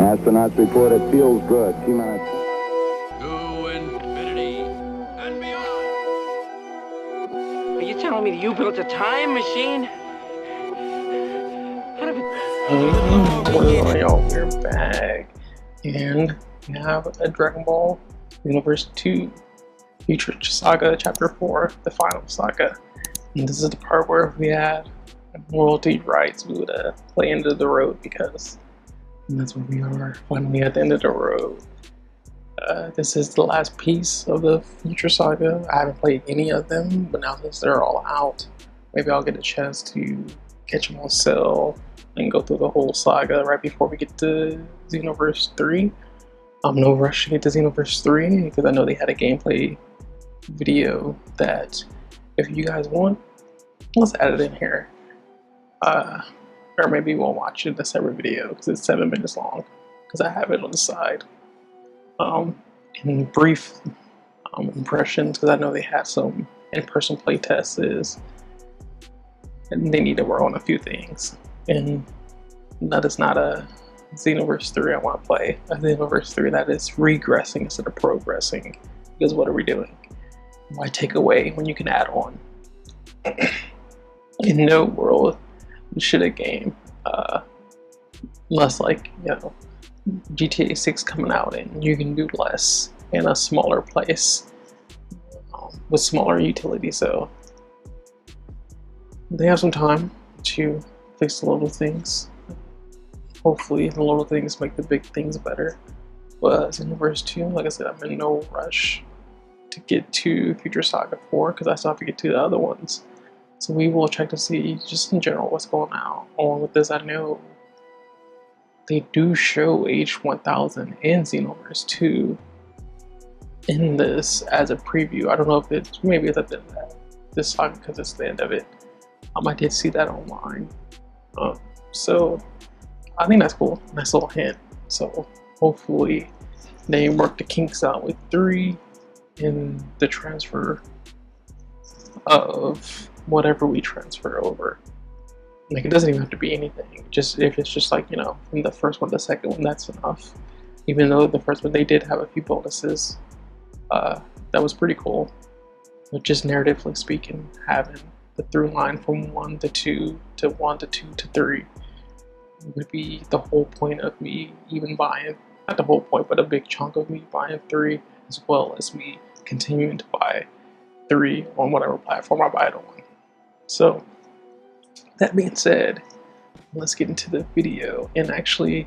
Astronauts report it feels good. T-minus. To infinity and beyond. Are you telling me that you built a time machine? Y'all, we're back, and we have a Dragon Ball Universe 2 Future Saga Chapter 4, the final saga. And this is the part where we had royalty rights. We would play End of the Road, because that's where we are, finally at the end of the road. This is the last piece of the Future Saga. I haven't played any of them, but now that they're all out, maybe I'll get a chance to catch them on sale and go through the whole saga right before we get to Xenoverse 3. I'm no rush to get to Xenoverse 3 because I know they had a gameplay video that, if you guys want, let's add it in here. Or maybe we'll watch it in a separate video because it's 7 minutes long, because I have it on the side. In brief impressions, because I know they had some in-person playtests, and they need to work on a few things. And that is not a Xenoverse 3 I want to play. A Xenoverse 3 that is regressing instead of progressing. Because what are we doing? Why take away when you can add on? In no world should a game, unless like, you know, GTA 6 coming out and you can do less in a smaller place with smaller utility. So they have some time to fix the little things. Hopefully the little things make the big things better. But Xenoverse 2, like I said, I'm in no rush to get to Future Saga 4 because I still have to get to the other ones. So we will check to see just in general what's going on with this. I know they do show H1000 in Xenoverse 2 in this as a preview. I don't know if it's, maybe it's at the end of this saga because it's the end of it. I did see that online. So I think that's cool. Nice little hint. So hopefully they work the kinks out with 3 in the transfer of whatever we transfer over. Like, it doesn't even have to be anything. Just if it's just like, you know, from the first one to the second one, that's enough. Even though the first one they did have a few bonuses, that was pretty cool. But just narratively speaking, having the through line from 1 to 2 to 1 to 2 to 3 would be the whole point of me even buying, not the whole point, but a big chunk of me buying 3, as well as me continuing to buy 3 on whatever platform I buy it on. So that being said, let's get into the video. And actually,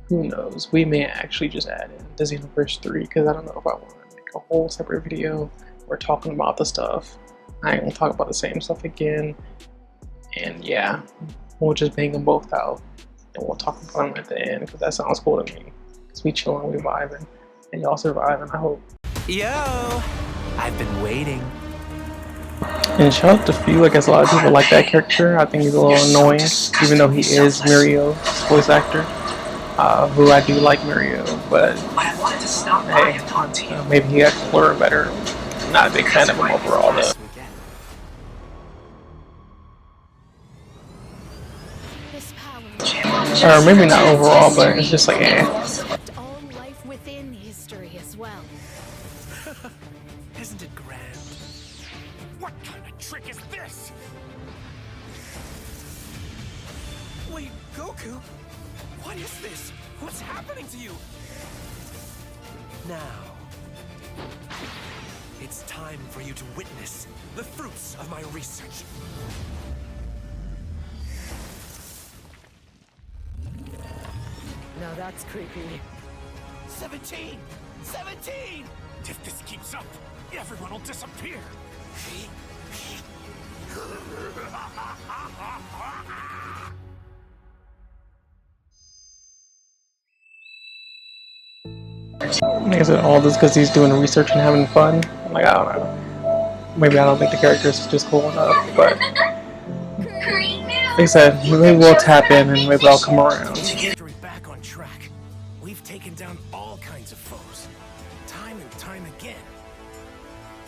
who knows, we may actually just add in the Xenoverse 3, because I don't know if I want to make a whole separate video. We're talking about the stuff. I ain't gonna talk about the same stuff again. And yeah, we'll just bang them both out and we'll talk about them at the end, because that sounds cool to me. Because we chilling, we vibing, and y'all surviving, I hope. Yo, I've been waiting. And shout out to Few. I guess a lot of people like that character. I think he's a little annoying, even though he is Mario's voice actor, who I do like Mario, but hey, maybe he got cooler better. Not a big fan of him overall though. Or maybe not overall, but it's just like, eh. All life within history as well. Isn't it grand? What kind of trick is this? Wait, Goku? What is this? What's happening to you? Now, it's time for you to witness the fruits of my research. Now that's creepy. 17! 17! If this keeps up, everyone will disappear. Like I said, all this because he's doing research and having fun. Like, I don't know. Maybe I don't think the character's just cool enough, but like I said, maybe we'll tap in and maybe I'll come around. Back on track. We've taken down all kinds of foes, time and time again.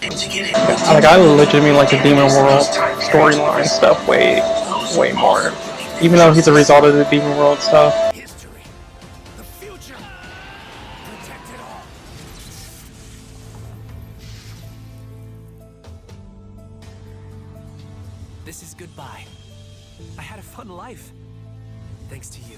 Like, I legitimately like the Demon World storyline stuff way more. Even though he's a result of the Demon World stuff. History. The future. Protect it all. This is goodbye. I had a fun life. Thanks to you.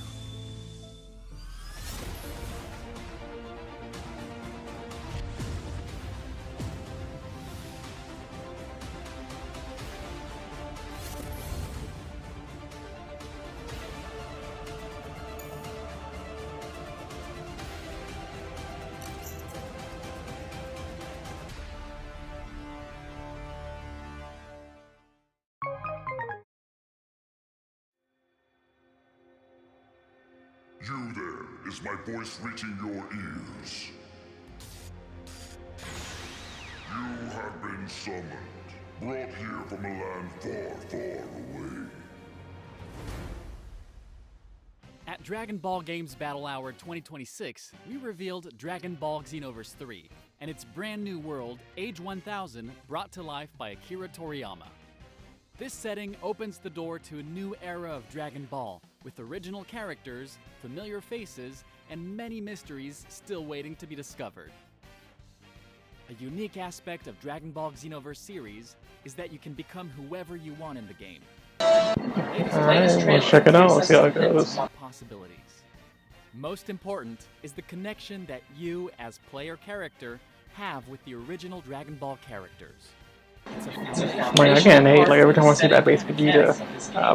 You there, is my voice reaching your ears? You have been summoned, brought here from a land far, far away. At Dragon Ball Games Battle Hour 2026, we revealed Dragon Ball Xenoverse 3 and its brand new world, Age 1000, brought to life by Akiratoriyama. This setting opens the door to a new era of Dragon Ball, with original characters, familiar faces, and many mysteries still waiting to be discovered. A unique aspect of Dragon Ball Xenoverse series is that you can become whoever you want in the game. Alright, let's check it out, let's see how it goes. Possibilities. Most important is the connection that you, as player character, have with the original Dragon Ball characters. Like, I can't hate, like, every time I see that base Vegeta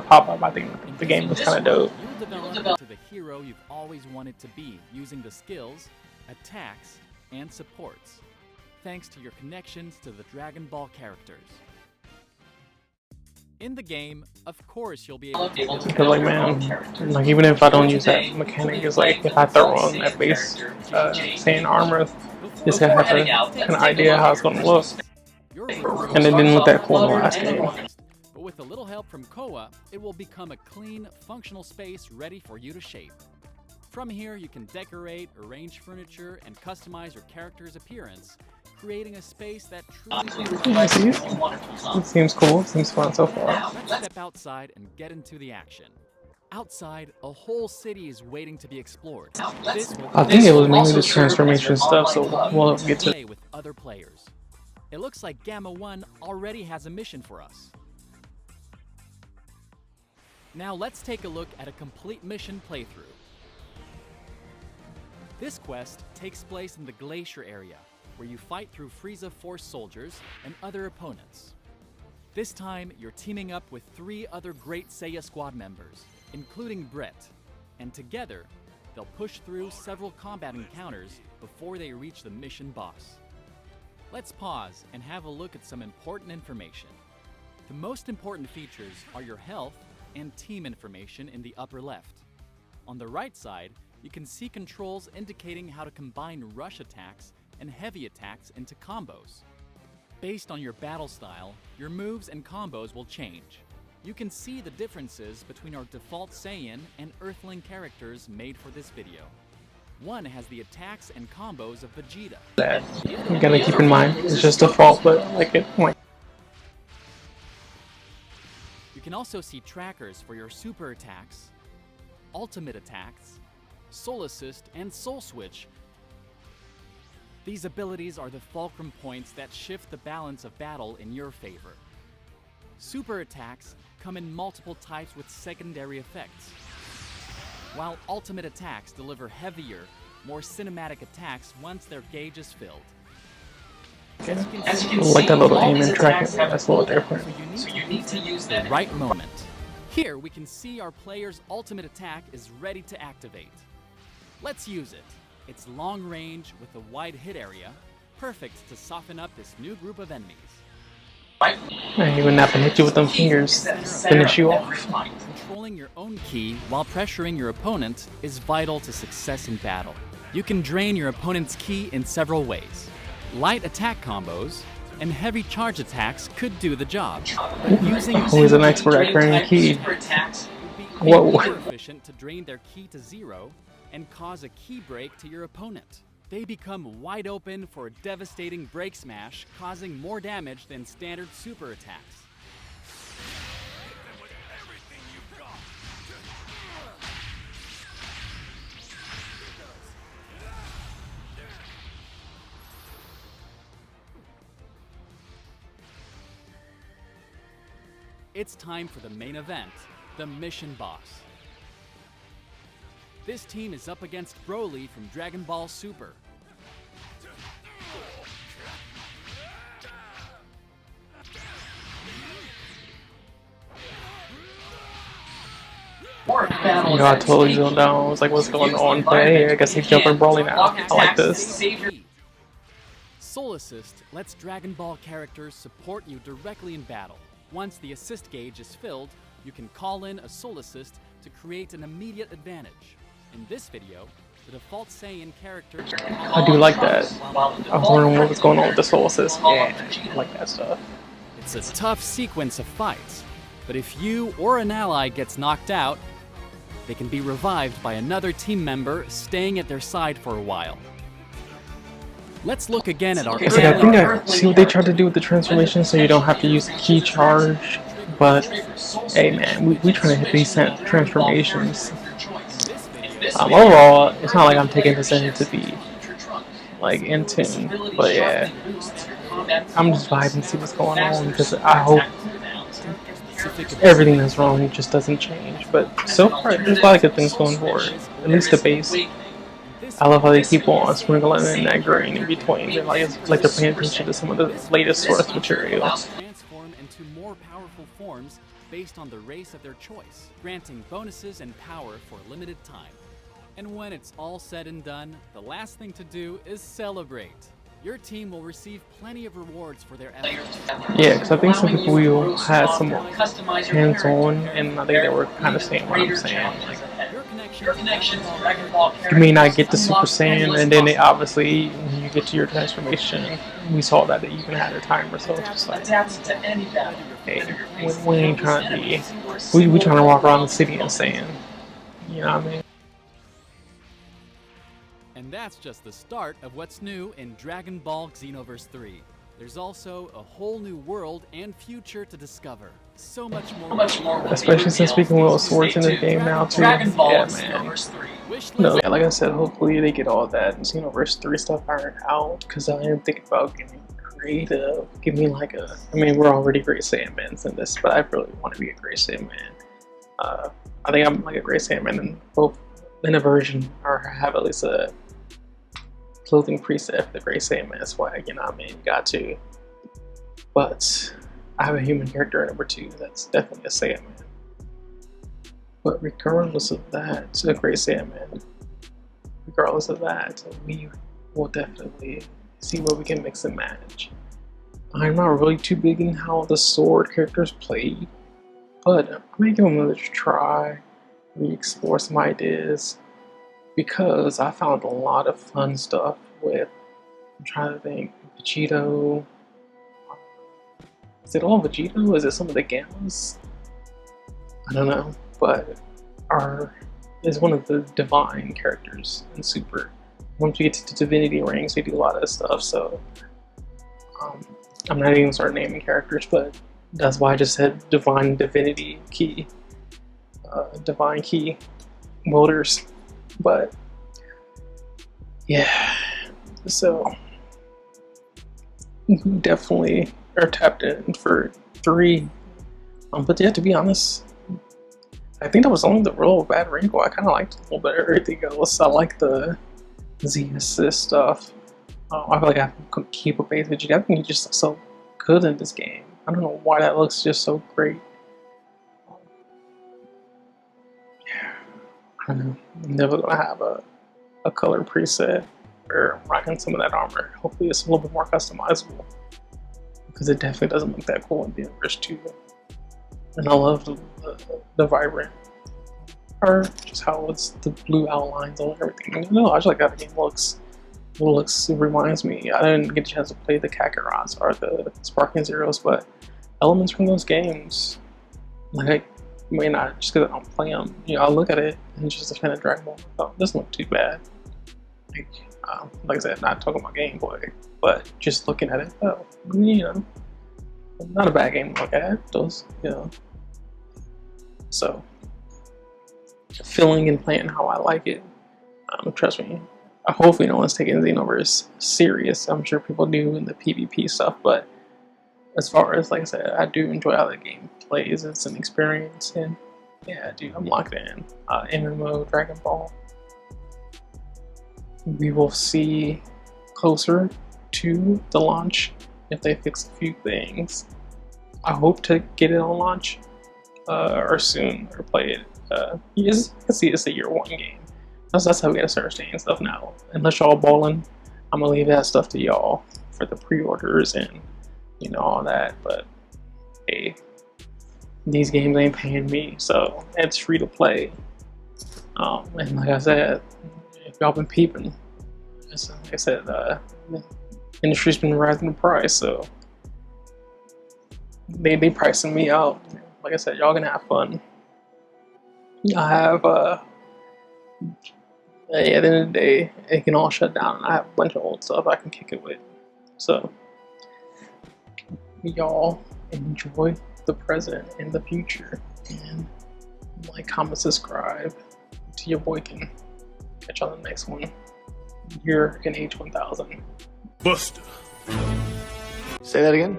pop up, I think the game was kind of dope. You'll develop into the hero you've always wanted to be, using the skills, attacks, and supports, thanks to your connections to the Dragon Ball characters. In the game, of course you'll be able to... Because, like, man, like, even if I don't use that mechanic, it's like, if I throw on that base Saiyan armor, just to have a kind of idea how it's going to look. And it didn't look that cool in the last game. But with a little help from Koa, it will become a clean, functional space ready for you to shape. From here, you can decorate, arrange furniture, and customize your character's appearance, creating a space that truly... It seems cool, seems fun so far. Let's step outside and get into the action. Outside, a whole city is waiting to be explored. I think it was mainly the transformation stuff, so we'll get to... Play with other players. It looks like Gamma 1 already has a mission for us. Now let's take a look at a complete mission playthrough. This quest takes place in the Glacier area, where you fight through Frieza Force soldiers and other opponents. This time, you're teaming up with 3 other great Saiyan squad members, including Brett, and together, they'll push through several combat encounters before they reach the mission boss. Let's pause and have a look at some important information. The most important features are your health and team information in the upper left. On the right side, you can see controls indicating how to combine rush attacks and heavy attacks into combos. Based on your battle style, your moves and combos will change. You can see the differences between our default Saiyan and Earthling characters made for this video. One has the attacks and combos of Vegeta. That you gotta keep in mind, it's just default, but like it like. You can also see trackers for your super attacks, ultimate attacks, soul assist, and soul switch. These abilities are the fulcrum points that shift the balance of battle in your favor. Super attacks come in multiple types with secondary effects, while ultimate attacks deliver heavier, more cinematic attacks once their gauge is filled. Like that little aim and track, that's a little different. So you need to use the right moment. Here we can see our player's ultimate attack is ready to activate. Let's use it. It's long range with a wide hit area, perfect to soften up this new group of enemies. And he wouldn't have to hit you with them fingers, finish you off. Controlling your own ki while pressuring your opponent is vital to success in battle. You can drain your opponent's ki in several ways. Light attack combos and heavy charge attacks could do the job. But using Who's an expert at draining ki? Whoa. more efficient to drain their ki to 0 and cause a ki break to your opponent. They become wide open for a devastating break smash, causing more damage than standard super attacks. it's time for the main event, the mission boss. This team is up against Broly from Dragon Ball Super. You know, I totally zoned out. I was like, what's going on? But hey, I guess he's jumping Broly now. I like this. Soul Assist lets Dragon Ball characters support you directly in battle. Once the assist gauge is filled, you can call in a Soul Assist to create an immediate advantage. In this video, the default Saiyan character... I do like that. I was wondering what was going on with the Soul Assist. Yeah, I like that stuff. It's a tough sequence of fights, but if you or an ally gets knocked out, they can be revived by another team member staying at their side for a while. Let's look again at our... It's like, I think I see what they tried to do with the transformation so you don't have to use key charge, but hey man, we trying to hit these transformations. Overall, it's not like I'm taking this in to be like in tune, but yeah, I'm just vibing to see what's going on because I hope everything that's wrong just doesn't change. But so far, there's a lot of good things going forward. At least the base. I love how they keep on sprinkling in that green in between. They're like they're paying attention to some of the latest source material. Transform into more powerful forms based on the race of their choice, granting bonuses and power for a limited time. And when it's all said and done, the last thing to do is celebrate. Your team will receive plenty of rewards for their efforts. Yeah, because I think some people will had some hands-on, and I think they were kind of saying what I'm saying. You may not get the Super Saiyan, and then they obviously, when you get to your transformation, we saw that they even had a timer, so it's just like, hey, we ain't trying to be, we trying to walk around the city and Saiyan, you know what I mean? And that's just the start of what's new in Dragon Ball Xenoverse 3. There's also a whole new world and future to discover. So much more. Especially since we can wield swords in this game now too. Yeah, man. No, yeah, like I said, hopefully they get all that Xenoverse 3 stuff ironed out. Because I am thinking about getting creative. Give me like a... I mean, we're already Great Saiyan Mans in this, but I really want to be a Great Saiyan Man. I think I'm like a Great Saiyan Man in both in a version, or have at least a clothing preset for the Great Saiyan Man swag, you know what I mean? Got to. But I have a human character in number 2 that's definitely a Saiyan Man. But regardless of that, a Great Saiyan Man, regardless of that, we will definitely see where we can mix and match. I'm not really too big in how the sword characters played, but I'm gonna give them another try, re-explore some ideas, because I found a lot of fun stuff with, I'm trying to think, Vegeta. Is it all Vegeta? Is it some of the Gammas? I don't know, but is one of the divine characters in Super. Once you get to the divinity rings, we do a lot of stuff, so I'm not even start naming characters, but that's why I just said divine divinity key, divine key wielders. But yeah, so we definitely are tapped in for 3. But yeah, to be honest, I think that was only the real bad wrinkle. I kind of liked a little bit of everything else. I like the Z assist stuff. I feel like I could keep a pace with Vegeta. I think he just looks so good in this game. I don't know why that looks just so great. I don't know. I'm never gonna have a color preset or rocking some of that armor. Hopefully it's a little bit more customizable, because it definitely doesn't look that cool in the Xenoverse 2. And I love the vibrant, or just how it's the blue outlines on everything. No, I just like how the game looks. It reminds me, I didn't get a chance to play the Kakarots or the Sparkingzeros, but elements from those games, like I may not, just because I don't play them, you know, I look at it and just a fan of Dragon Ball. Oh, doesn't look too bad. Like I said, not talking about gameplay, but just looking at it, oh, you know, not a bad game to look at. Those, you know. So, feeling and playing how I like it. Trust me. Hopefully no one's taking Xenoverse serious. I'm sure people do in the PvP stuff, but as far as, like I said, I do enjoy how the game plays. It's an experience, and yeah, dude, I'm locked in. MMO Dragon Ball. We will see closer to the launch if they fix a few things. I hope to get it on launch or soon, or play it. You can see it's a year one game. That's how we gotta start saying stuff now. Unless y'all balling, I'm gonna leave that stuff to y'all for the pre-orders and all that. But hey, these games ain't paying me, so it's free to play. And like I said, if y'all been peeping, like I said, the industry's been rising in price, so they pricing me out. Like I said, y'all gonna have fun. I have at the end of the day, it can all shut down, and I have a bunch of old stuff I can kick it with. So y'all enjoy the present and the future, and like, comment, subscribe to your boykin. Catch you on the next one. You're an H1000. Buster. Say that again?